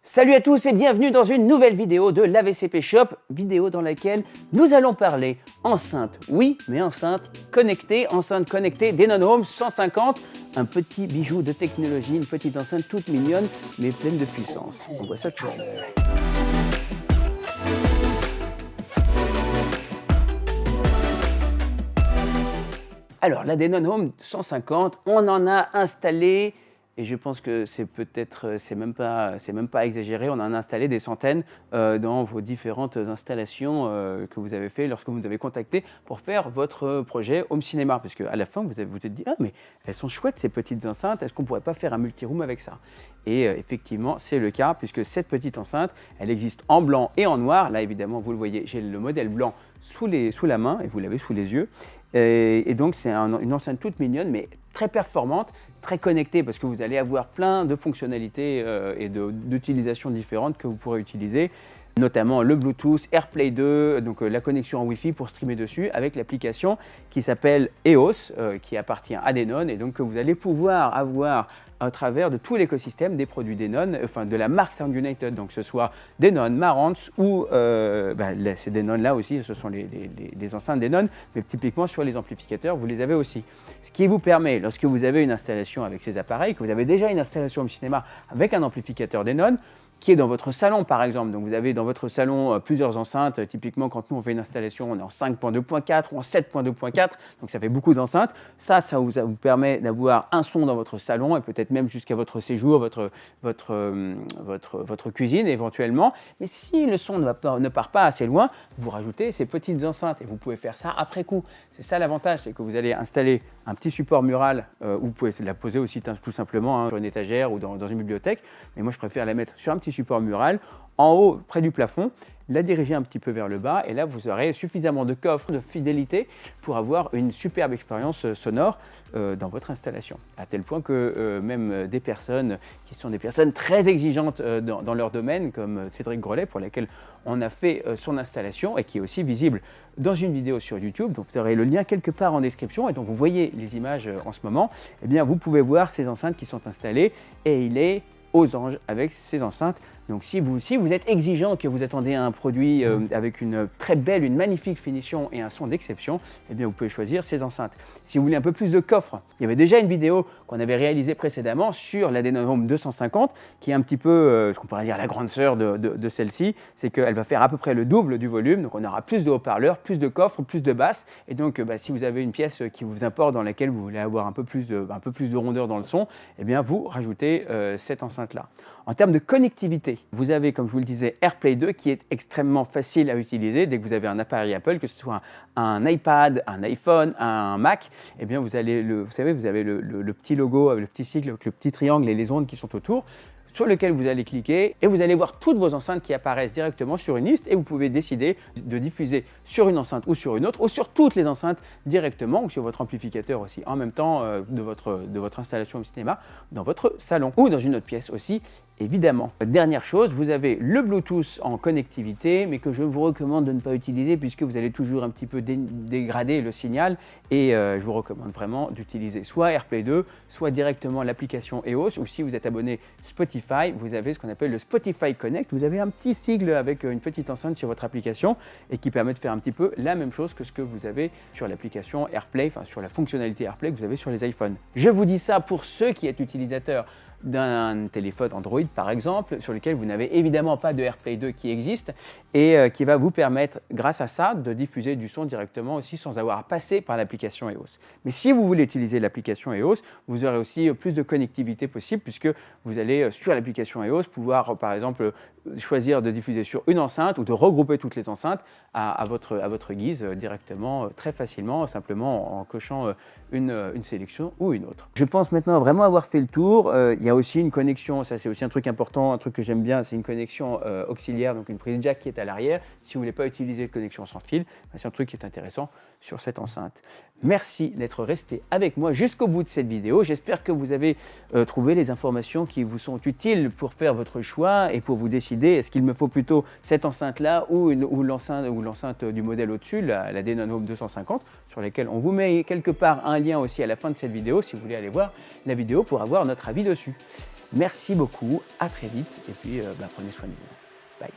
Salut à tous et bienvenue dans une nouvelle vidéo de l'AVCP Shop, vidéo dans laquelle nous allons parler enceinte, oui, mais enceinte connectée Denon Home 150, un petit bijou de technologie, une petite enceinte toute mignonne mais pleine de puissance. On voit ça tout de suite. Alors la Denon Home 150, on en a installé. Et je pense que c'est même pas exagéré, on en a installé des centaines dans vos différentes installations que vous avez fait lorsque vous nous avez contacté pour faire votre projet home cinéma. Parce qu'à la fin, vous vous êtes dit, ah mais elles sont chouettes ces petites enceintes, est-ce qu'on ne pourrait pas faire un multi-room avec ça? Et effectivement, c'est le cas, puisque cette petite enceinte, elle existe en blanc et en noir. Là, évidemment, vous le voyez, j'ai le modèle blanc sous la main et vous l'avez sous les yeux. Et donc, c'est une enceinte toute mignonne, mais très performante, très connectée, parce que vous allez avoir plein de fonctionnalités et d'utilisations différentes que vous pourrez utiliser, notamment le Bluetooth, AirPlay 2, donc la connexion en Wi-Fi pour streamer dessus, avec l'application qui s'appelle EOS, qui appartient à Denon, et donc que vous allez pouvoir avoir à travers de tout l'écosystème des produits Denon, enfin de la marque Sound United, donc que ce soit Denon, Marantz ou ces Denon là aussi, ce sont les enceintes Denon, mais typiquement sur les amplificateurs, vous les avez aussi. Ce qui vous permet, lorsque vous avez une installation avec ces appareils, que vous avez déjà une installation au cinéma avec un amplificateur Denon, qui est dans votre salon par exemple. Donc vous avez dans votre salon plusieurs enceintes. Typiquement, quand nous on fait une installation, on est en 5.2.4 ou en 7.2.4, donc ça fait beaucoup d'enceintes. Ça vous permet d'avoir un son dans votre salon et peut-être même jusqu'à votre séjour, votre cuisine éventuellement. Mais si le son ne part pas assez loin, vous rajoutez ces petites enceintes et vous pouvez faire ça après coup. C'est ça l'avantage, c'est que vous allez installer un petit support mural où vous pouvez la poser aussi tout simplement sur une étagère ou dans une bibliothèque. Mais moi, je préfère la mettre sur un petit support mural, en haut, près du plafond, la diriger un petit peu vers le bas, et là, vous aurez suffisamment de coffres, de fidélité pour avoir une superbe expérience sonore dans votre installation. À tel point que même des personnes qui sont des personnes très exigeantes dans leur domaine, comme Cédric Grelet, pour laquelle on a fait son installation, et qui est aussi visible dans une vidéo sur YouTube, donc vous aurez le lien quelque part en description, et donc vous voyez les images en ce moment, eh bien vous pouvez voir ces enceintes qui sont installées, et il est aux anges avec ces enceintes. Donc si vous êtes exigeant, que vous attendez un produit avec une très belle, une magnifique finition et un son d'exception, eh bien vous pouvez choisir ces enceintes. Si vous voulez un peu plus de coffre, il y avait déjà une vidéo qu'on avait réalisée précédemment sur la Denon Home 250, qui est un petit peu, ce qu'on pourrait dire la grande sœur de celle-ci, c'est qu'elle va faire à peu près le double du volume, donc on aura plus de haut-parleurs, plus de coffres, plus de basses, et donc si vous avez une pièce qui vous importe, dans laquelle vous voulez avoir un peu plus de rondeur dans le son, eh bien vous rajoutez cette enceinte-là. En termes de connectivité, vous avez, comme je vous le disais, AirPlay 2 qui est extrêmement facile à utiliser. Dès que vous avez un appareil Apple, que ce soit un iPad, un iPhone, un Mac, eh bien vous avez le petit logo, le petit cycle, le petit triangle et les ondes qui sont autour, sur lequel vous allez cliquer et vous allez voir toutes vos enceintes qui apparaissent directement sur une liste, et vous pouvez décider de diffuser sur une enceinte ou sur une autre, ou sur toutes les enceintes directement, ou sur votre amplificateur aussi en même temps de votre installation au cinéma, dans votre salon ou dans une autre pièce aussi. Évidemment. Dernière chose, vous avez le Bluetooth en connectivité, mais que je vous recommande de ne pas utiliser puisque vous allez toujours un petit peu dégrader le signal, et je vous recommande vraiment d'utiliser soit AirPlay 2, soit directement l'application EOS, ou si vous êtes abonné Spotify, vous avez ce qu'on appelle le Spotify Connect. Vous avez un petit sigle avec une petite enceinte sur votre application et qui permet de faire un petit peu la même chose que ce que vous avez sur l'application AirPlay, enfin sur la fonctionnalité AirPlay que vous avez sur les iPhones. Je vous dis ça pour ceux qui êtes utilisateurs d'un téléphone Android par exemple, sur lequel vous n'avez évidemment pas de AirPlay 2 qui existe, et qui va vous permettre, grâce à ça, de diffuser du son directement aussi sans avoir à passer par l'application EOS. Mais si vous voulez utiliser l'application EOS, vous aurez aussi plus de connectivité possible, puisque vous allez sur l'application EOS pouvoir par exemple choisir de diffuser sur une enceinte ou de regrouper toutes les enceintes à votre guise directement, très facilement, simplement en cochant une sélection ou une autre. Je pense maintenant vraiment avoir fait le tour. Il y a aussi une connexion, ça c'est aussi un truc important, un truc que j'aime bien, c'est une connexion auxiliaire, donc une prise jack qui est à l'arrière. Si vous ne voulez pas utiliser de connexion sans fil, c'est un truc qui est intéressant sur cette enceinte. Merci d'être resté avec moi jusqu'au bout de cette vidéo. J'espère que vous avez trouvé les informations qui vous sont utiles pour faire votre choix et pour vous décider, est-ce qu'il me faut plutôt cette enceinte-là ou l'enceinte du modèle au-dessus, la Denon Home 250, sur laquelle on vous met quelque part un lien aussi à la fin de cette vidéo, si vous voulez aller voir la vidéo pour avoir notre avis dessus. Merci beaucoup, à très vite et puis prenez soin de vous. Bye.